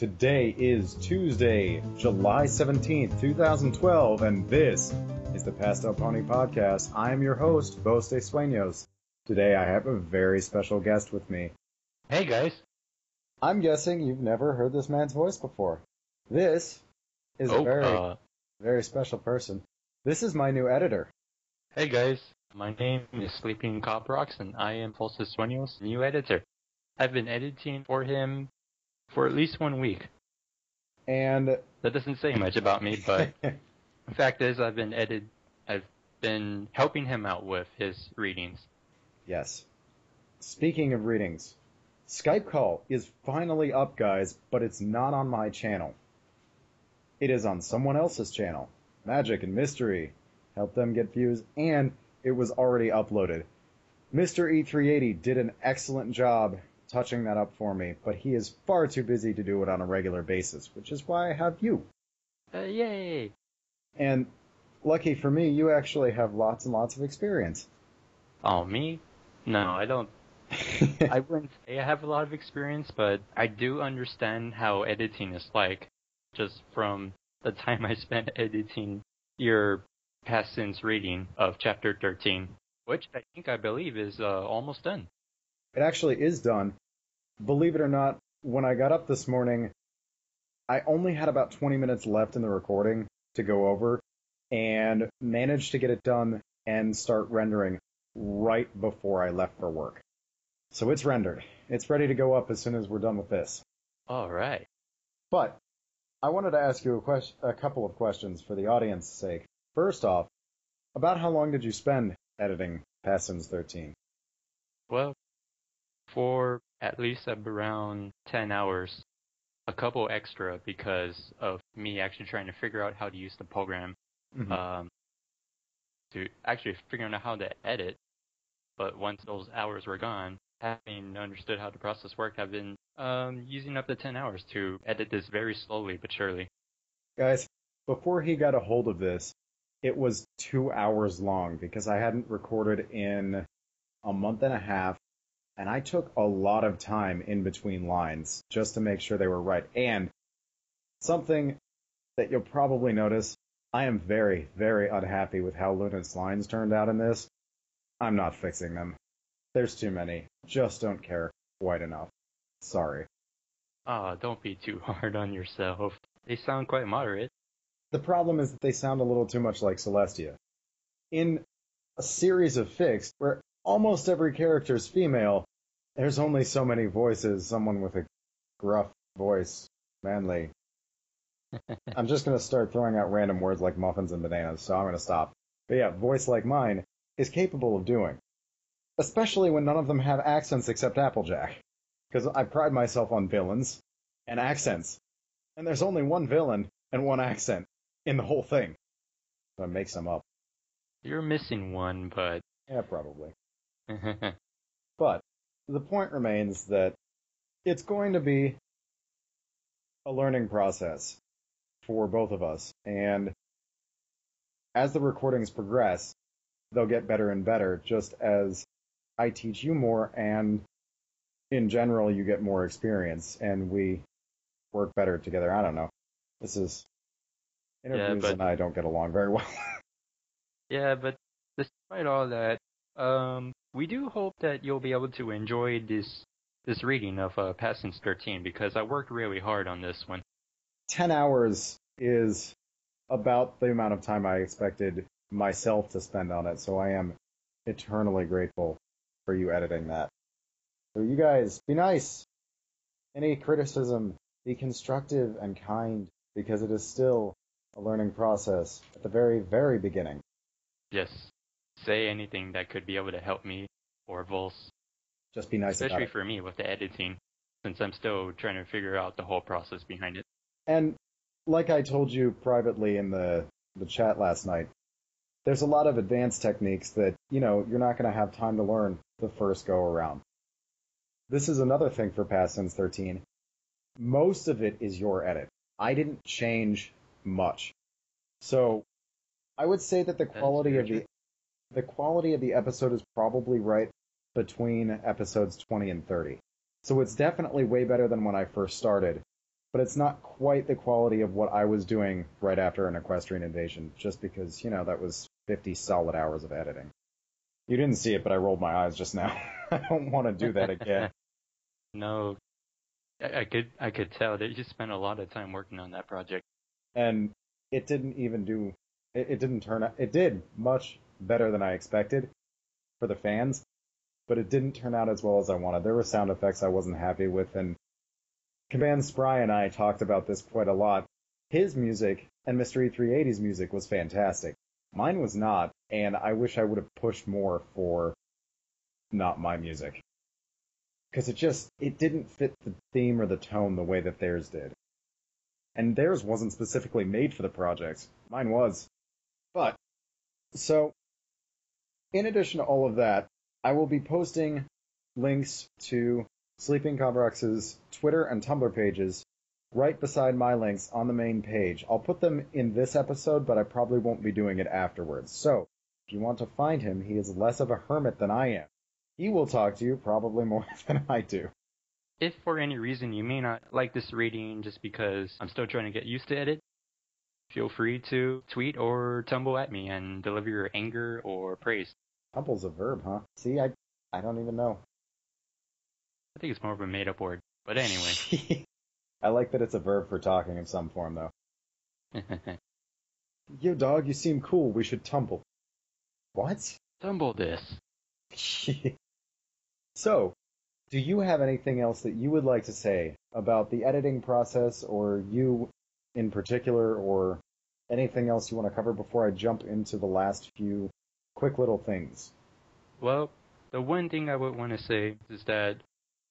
Today is Tuesday, July 17th, 2012, and this is the Pastel Pony Podcast. I am your host, Vos de Sueños. Today I have a very special guest with me. Hey guys. I'm guessing you've never heard this man's voice before. This is a very special person. This is my new editor. Hey guys, my name is Sleeping Coprox and I am Vos de Sueños' new editor. I've been editing for him for at least 1 week. And that doesn't say much about me, but the fact is I've been helping him out with his readings. Yes. Speaking of readings, Skype call is finally up, guys, but it's not on my channel. It is on someone else's channel. Magic and Mystery. Help them get views, and it was already uploaded. Mr. E380 did an excellent job touching that up for me, but he is far too busy to do it on a regular basis, which is why I have you. Yay! And lucky for me, you actually have lots and lots of experience. Oh, me? No, I don't. I wouldn't say I have a lot of experience, but I do understand how editing is like, just from the time I spent editing your past tense reading of Chapter 13, which I believe is almost done. It actually is done. Believe it or not, when I got up this morning, I only had about 20 minutes left in the recording to go over, and managed to get it done and start rendering right before I left for work. So it's rendered. It's ready to go up as soon as we're done with this. All right. But I wanted to ask you a couple of questions for the audience's sake. First off, about how long did you spend editing Past Tense 13? Well, for at least around 10 hours, a couple extra because of me actually trying to figure out how to use the program, to actually figuring out how to edit. But once those hours were gone, having understood how the process worked, I've been using up to 10 hours to edit this very slowly but surely. Guys, before he got a hold of this, it was 2 hours long because I hadn't recorded in a month and a half, and I took a lot of time in between lines just to make sure they were right. And something that you'll probably notice, I am very, very unhappy with how Luna's lines turned out in this. I'm not fixing them. There's too many. Just don't care quite enough. Sorry. Don't be too hard on yourself. They sound quite moderate. The problem is that they sound a little too much like Celestia. In a series of Fixed, where almost every character is female, there's only so many voices. Someone with a gruff voice, manly. I'm just going to start throwing out random words like muffins and bananas, so I'm going to stop. But yeah, voice like mine is capable of doing. Especially when none of them have accents except Applejack. Because I pride myself on villains and accents. And there's only one villain and one accent in the whole thing. So I make some up. You're missing one, but... Yeah, probably. But the point remains that it's going to be a learning process for both of us. And as the recordings progress, they'll get better and better, just as I teach you more, and in general, you get more experience, and we work better together. I don't know. Interviews and I don't get along very well. Yeah, but despite all that, we do hope that you'll be able to enjoy this reading of Past Tense 13, because I worked really hard on this one. 10 hours is about the amount of time I expected myself to spend on it, so I am eternally grateful for you editing that. So you guys, be nice. Any criticism, be constructive and kind, because it is still a learning process at the very, very beginning. Yes. Say anything that could be able to help me or Vos. Just be nice about it. Especially for me with the editing, since I'm still trying to figure out the whole process behind it. And like I told you privately in the chat last night, there's a lot of advanced techniques that, you're not going to have time to learn the first go around. This is another thing for Past Tense 13. Most of it is your edit. I didn't change much. So I would say that the quality of the episode is probably right between episodes 20 and 30. So it's definitely way better than when I first started. but it's not quite the quality of what I was doing right after an Equestrian Invasion, just because, that was 50 solid hours of editing. You didn't see it, but I rolled my eyes just now. I don't want to do that again. No, I could tell that you spent a lot of time working on that project. And it didn't even do, it didn't turn out, it did much better than I expected for the fans, but it didn't turn out as well as I wanted. There were sound effects I wasn't happy with, and Command Spry and I talked about this quite a lot. His music and Mystery 380's music was fantastic. Mine was not, and I wish I would have pushed more for not my music. Because it didn't fit the theme or the tone the way that theirs did. And theirs wasn't specifically made for the project. Mine was. But, so, in addition to all of that, I will be posting links to Sleeping Cobrox's Twitter and Tumblr pages right beside my links on the main page. I'll put them in this episode, but I probably won't be doing it afterwards. So, if you want to find him, he is less of a hermit than I am. He will talk to you probably more than I do. If for any reason you may not like this reading just because I'm still trying to get used to it, feel free to tweet or tumble at me and deliver your anger or praise. Tumble's a verb, huh? See, I don't even know. I think it's more of a made-up word. But anyway. I like that it's a verb for talking in some form, though. Yo, dog, you seem cool. We should tumble. What? Tumble this. So, do you have anything else that you would like to say about the editing process, or you in particular, or anything else you want to cover before I jump into the last few quick little things? Well, the one thing I would want to say is that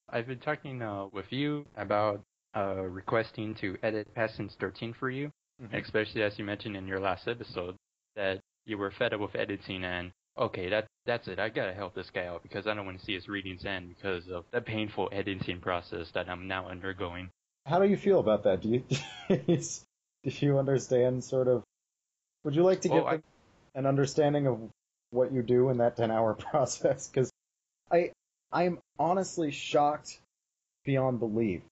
I've been talking with you about requesting to edit Past Since 13 for you, especially as you mentioned in your last episode, that you were fed up with editing and, okay, that's it, I gotta help this guy out because I don't want to see his readings end because of the painful editing process that I'm now undergoing. How do you feel about that? Do you understand sort of, would you like to give an understanding of what you do in that 10-hour process? Because I'm honestly shocked beyond belief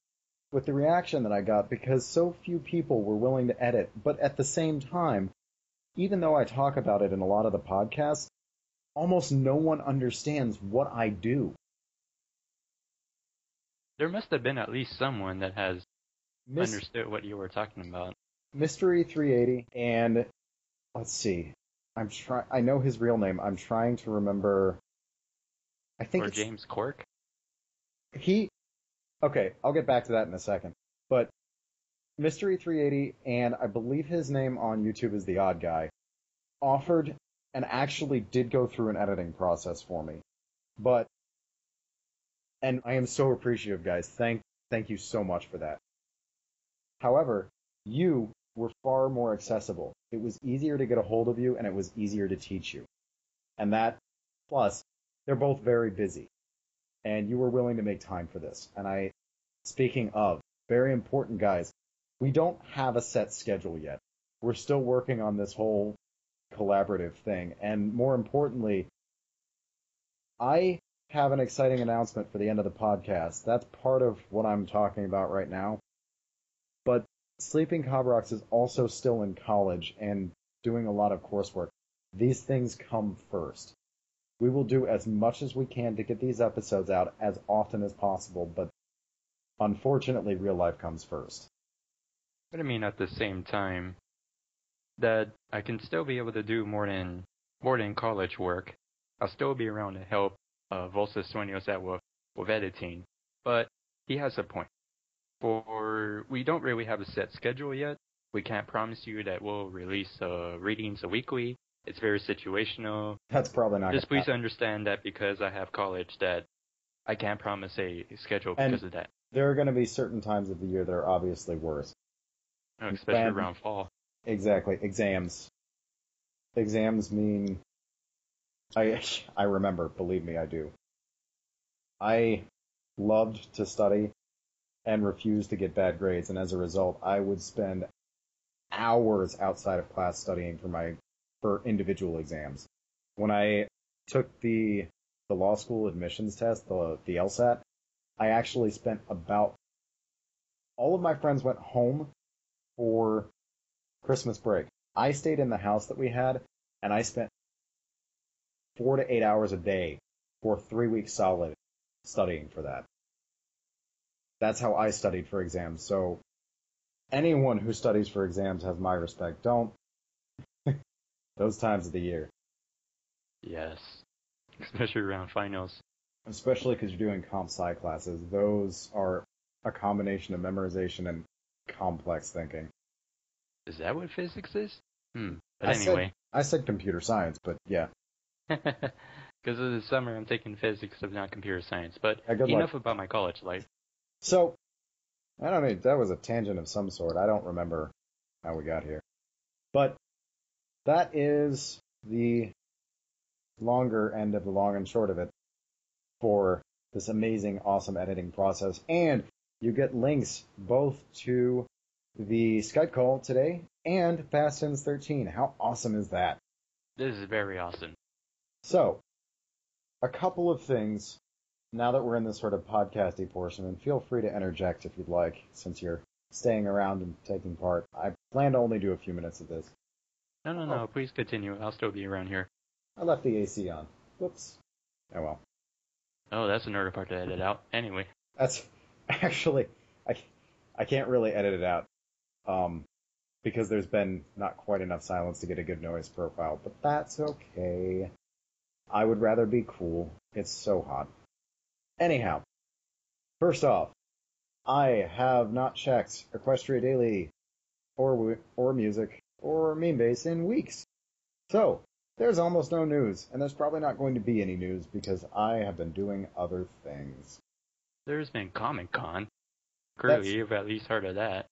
with the reaction that I got because so few people were willing to edit. But at the same time, even though I talk about it in a lot of the podcasts, almost no one understands what I do. There must have been at least someone that has understood what you were talking about. Mystery 380 and, let's see, I know his real name. I'm trying to remember. I think it's James Cork? Okay, I'll get back to that in a second. But Mystery 380, and I believe his name on YouTube is The Odd Guy, offered and actually did go through an editing process for me. And I am so appreciative, guys. Thank you so much for that. However, you were far more accessible. It was easier to get a hold of you, and it was easier to teach you. And that, plus, they're both very busy. And you were willing to make time for this. And speaking of, very important, guys, we don't have a set schedule yet. We're still working on this whole collaborative thing. And more importantly, I have an exciting announcement for the end of the podcast. That's part of what I'm talking about right now. But Sleeping Cobrox is also still in college and doing a lot of coursework. These things come first. We will do as much as we can to get these episodes out as often as possible, but unfortunately, real life comes first. But I mean, at the same time, that I can still be able to do more than college work. I'll still be around to help Volsa Sueños out with editing, but he has a point. We don't really have a set schedule yet. We can't promise you that we'll release readings weekly. It's very situational. That's probably not. Just please understand that because I have college, that I can't promise a schedule because of that. There are going to be certain times of the year that are obviously worse. Especially around fall. Exactly. Exams. Exams mean... I remember, believe me, I do. I loved to study and refused to get bad grades, and as a result, I would spend hours outside of class studying for individual exams. When I took the law school admissions test, the LSAT, I actually spent about all of my friends went home for Christmas break. I stayed in the house that we had, and I spent 4 to 8 hours a day for 3 weeks solid studying for that. That's how I studied for exams. So anyone who studies for exams has my respect. Don't. Those times of the year. Yes. Especially around finals. Especially because you're doing comp sci classes. Those are a combination of memorization and complex thinking. Is that what physics is? But I anyway. I said computer science, but yeah. Because of the summer, I'm taking physics, but not computer science. But Yeah, good enough luck. about my college life. So, I don't know, that was a tangent of some sort. I don't remember how we got here. But that is the longer end of the long and short of it for this amazing, awesome editing process. And you get links both to the Skype call today and Fast 13. How awesome is that? This is very awesome. So, a couple of things now that we're in this sort of podcasty portion, and feel free to interject if you'd like, since you're staying around and taking part. I plan to only do a few minutes of this. No, please continue. I'll still be around here. I left the AC on. Whoops. Oh well. Oh, that's another part to edit out. Anyway. That's actually, I can't really edit it out, because there's been not quite enough silence to get a good noise profile, but that's okay. I would rather be cool. It's so hot. Anyhow, first off, I have not checked Equestria Daily or music or meme base in weeks. So, there's almost no news, and there's probably not going to be any news because I have been doing other things. There's been Comic-Con. Clearly, you've at least heard of that.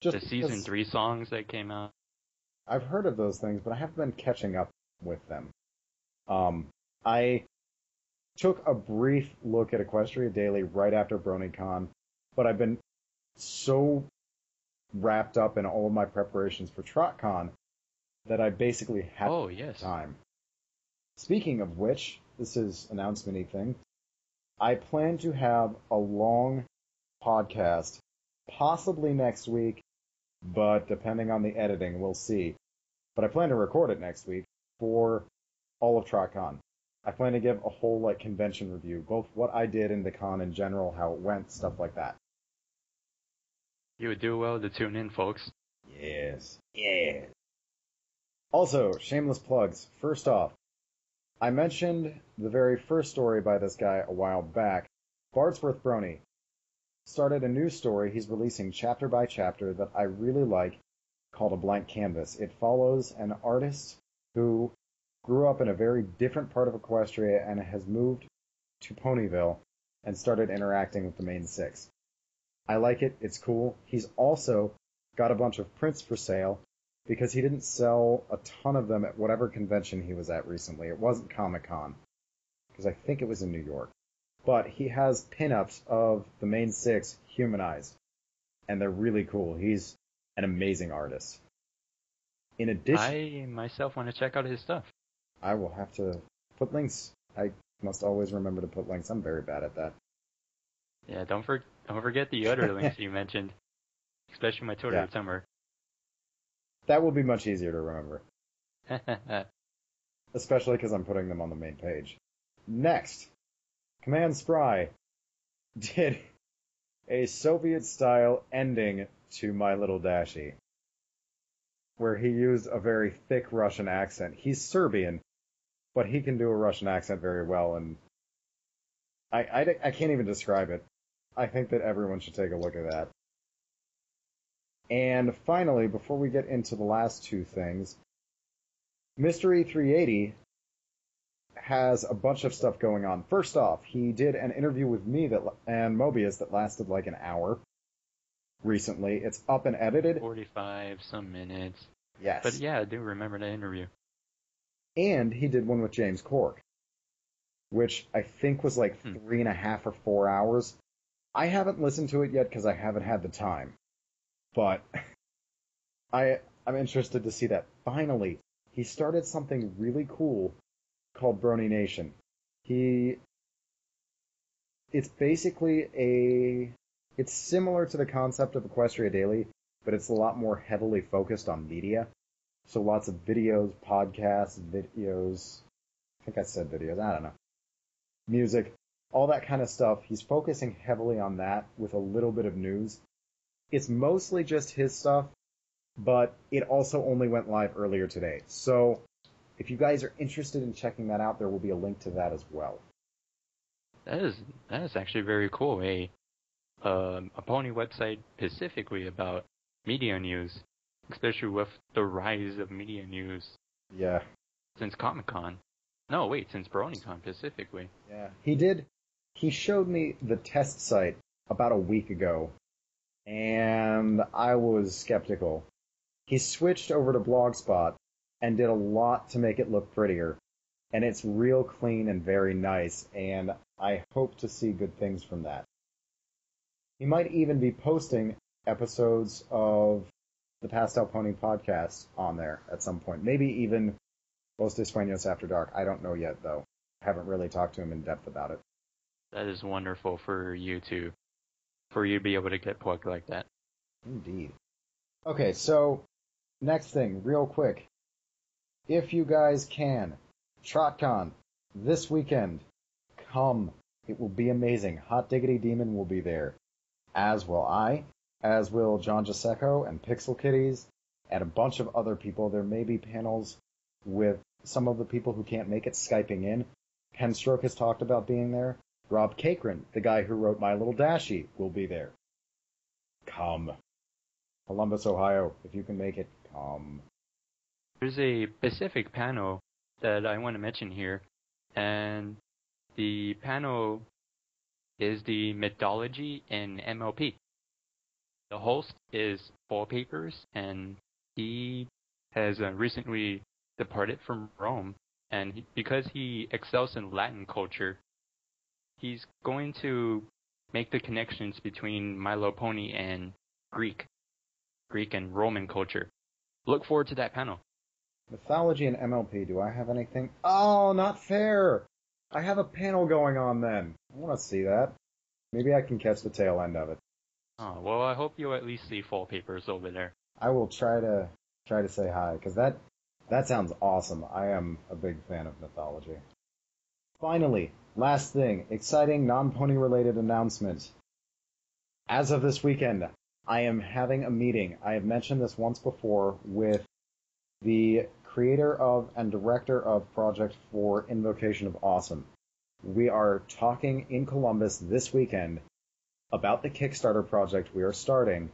Just the Season 3 songs that came out. I've heard of those things, but I haven't been catching up with them. I took a brief look at Equestria Daily right after BronyCon, but I've been so wrapped up in all of my preparations for TrotCon that I basically had time. Speaking of which, this is an announcement-y thing. I plan to have a long podcast, possibly next week, but depending on the editing, we'll see. But I plan to record it next week for all of TrotCon. I plan to give a whole convention review, both what I did in the con in general, how it went, stuff like that. You would do well to tune in, folks. Yes. Yeah. Also, shameless plugs. First off, I mentioned the very first story by this guy a while back. Bardsworth Brony started a new story he's releasing chapter by chapter that I really like, called A Blank Canvas. It follows an artist who grew up in a very different part of Equestria and has moved to Ponyville and started interacting with the main six. I like it. It's cool. He's also got a bunch of prints for sale because he didn't sell a ton of them at whatever convention he was at recently. It wasn't Comic-Con, because I think it was in New York. But he has pinups of the main six humanized, and they're really cool. He's an amazing artist. In addition, I myself want to check out his stuff. I will have to put links. I must always remember to put links. I'm very bad at that. Yeah, don't forget the other links you mentioned, especially my Twitter somewhere. That will be much easier to remember. Especially because I'm putting them on the main page. Next, Command Spry did a Soviet-style ending to My Little Dashie, where he used a very thick Russian accent. He's Serbian, but he can do a Russian accent very well, and I can't even describe it. I think that everyone should take a look at that. And finally, before we get into the last two things, Mystery 380 has a bunch of stuff going on. First off, he did an interview with me and Mobius that lasted like an hour recently. It's up and edited. 45 some minutes. Yes. But yeah, I do remember that interview. And he did one with James Cork, which I think was like 3.5 or 4 hours. I haven't listened to it yet because I haven't had the time. But I'm interested to see that. Finally, he started something really cool called Brony Nation. It's basically It's similar to the concept of Equestria Daily, but it's a lot more heavily focused on media. So lots of videos, podcasts, videos. I think I said videos. I don't know. Music, all that kind of stuff. He's focusing heavily on that with a little bit of news. It's mostly just his stuff, but it also only went live earlier today. So if you guys are interested in checking that out, there will be a link to that as well. That is actually very cool. A pony website specifically about media news, especially with the rise of media news. Yeah. Since Comic-Con. No, wait, since BronyCon specifically. Yeah. He showed me the test site about a week ago, and I was skeptical. He switched over to Blogspot and did a lot to make it look prettier, and it's real clean and very nice, and I hope to see good things from that. He might even be posting episodes of the Pastel Pony podcast on there at some point. Maybe even Los de Sueños After Dark. I don't know yet, though. I haven't really talked to him in depth about it. That is wonderful for you to be able to get plugged like that. Indeed. Okay, so next thing, real quick. If you guys can, TrotCon this weekend, come. It will be amazing. Hot Diggity Demon will be there, as will I, as will John Giaseco and Pixel Kitties, and a bunch of other people. There may be panels with some of the people who can't make it Skyping in. Penstroke has talked about being there. Rob Cakrin, the guy who wrote My Little Dashie, will be there. Come. Columbus, Ohio, if you can make it, come. There's a specific panel that I want to mention here, and the panel is the mythology in MLP. The host is Paul Papers, and he has recently departed from Rome, and because he excels in Latin culture, he's going to make the connections between My Little Pony and Greek and Roman culture. Look forward to that panel. Mythology and MLP, do I have anything? Oh, not fair! I have a panel going on then. I want to see that. Maybe I can catch the tail end of it. Oh, well, I hope you'll at least see Fall Papers over there. I will try to say hi, because that sounds awesome. I am a big fan of mythology. Finally, last thing, exciting non-pony related announcement. As of this weekend, I am having a meeting. I have mentioned this once before with the creator of and director of Project for Invocation of Awesome. We are talking in Columbus this weekend about the Kickstarter project we are starting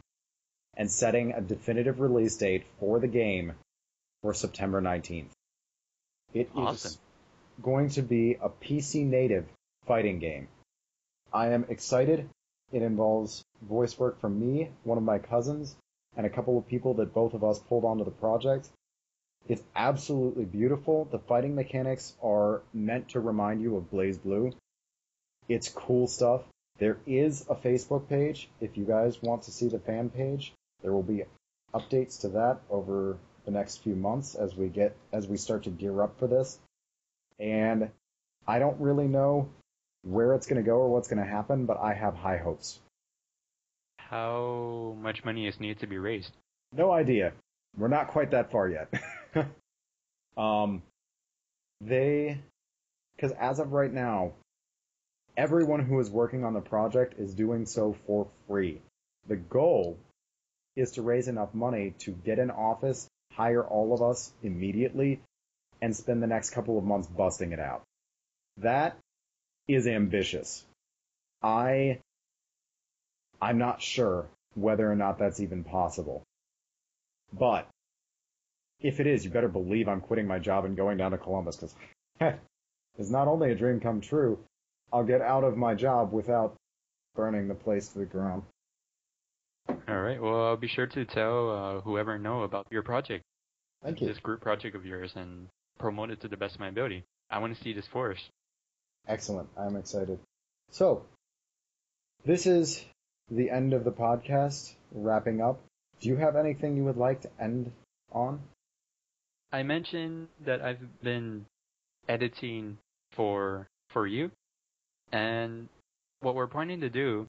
and setting a definitive release date for the game for September 19th. It awesome. is going to be a PC native fighting game. I am excited. It involves voice work from me, one of my cousins, and a couple of people that both of us pulled onto the project. It's absolutely beautiful. The fighting mechanics are meant to remind you of Blaze Blue. It's cool stuff. There is a Facebook page. If you guys want to see the fan page, there will be updates to that over the next few months as we start to gear up for this. And I don't really know where it's going to go or what's going to happen, but I have high hopes. How much money is needed to be raised? No idea. We're not quite that far yet. Because as of right now, everyone who is working on the project is doing so for free. The goal is to raise enough money to get an office, hire all of us immediately, and spend the next couple of months busting it out. That is ambitious. I'm not sure whether or not that's even possible. But if it is, you better believe I'm quitting my job and going down to Columbus, because it's not only a dream come true, I'll get out of my job without burning the place to the ground. All right. Well, I'll be sure to tell whoever know about your project. Thank you. This group project of yours, and promote it to the best of my ability. I want to see this flourish. Excellent. I'm excited. So, this is the end of the podcast, wrapping up. Do you have anything you would like to end on? I mentioned that I've been editing for you, and what we're planning to do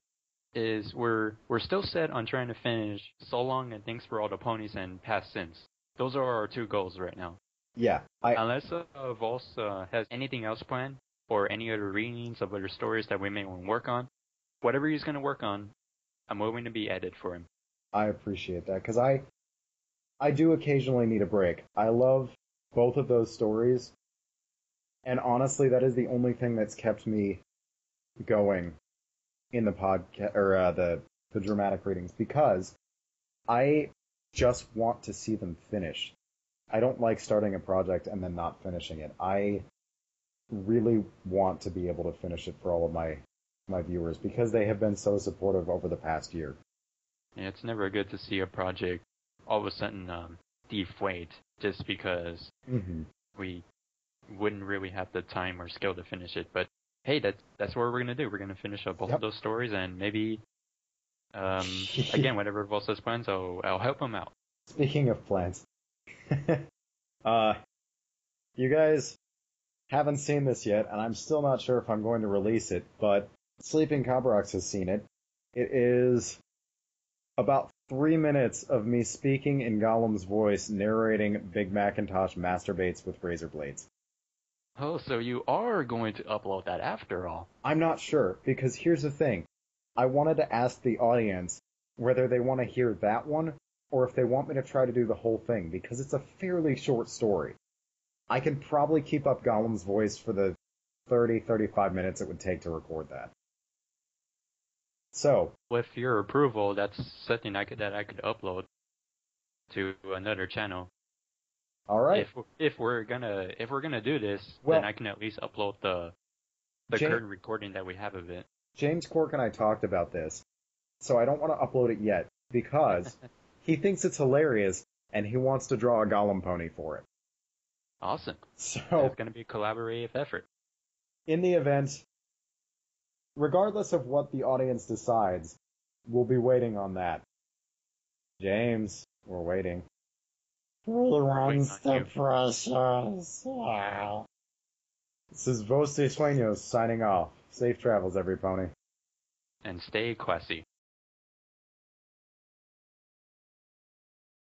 is we're still set on trying to finish So Long and Thanks for All the Ponies and Past Sins. Those are our two goals right now. Yeah. Unless Voss has anything else planned, or any other readings of other stories that we may want to work on, whatever he's going to work on, I'm willing to be edited for him. I appreciate that, because I do occasionally need a break. I love both of those stories, and honestly, that is the only thing that's kept me going in the podcast, or the dramatic readings, because I just want to see them finished. I don't like starting a project and then not finishing it. I really want to be able to finish it for all of my viewers, because they have been so supportive over the past year. Yeah, it's never good to see a project all of a sudden deflate just because we wouldn't really have the time or skill to finish it. But hey, that's what we're gonna do. We're gonna finish up both of those stories, and maybe again, whatever Voss has plans, I'll help him out. Speaking of plans, you guys haven't seen this yet, and I'm still not sure if I'm going to release it, but Sleeping Cabrox has seen it. It is about 3 minutes of me speaking in Gollum's voice, narrating Big Macintosh masturbates with razor blades. Oh, so you are going to upload that after all? I'm not sure, because here's the thing. I wanted to ask the audience whether they want to hear that one, or if they want me to try to do the whole thing, because it's a fairly short story. I can probably keep up Gollum's voice for the 30-35 minutes it would take to record that. So, with your approval, that's something that I could upload to another channel. All right. If we're gonna do this, then I can at least upload the current recording that we have of it. James Cork and I talked about this, so I don't want to upload it yet, because he thinks it's hilarious and he wants to draw a Gollum pony for it. Awesome. So it's going to be a collaborative effort. In the event, regardless of what the audience decides, we'll be waiting on that. James, we're waiting. Reruns the precious. Wow. This is Vos de Sueños signing off. Safe travels, every pony. And stay classy.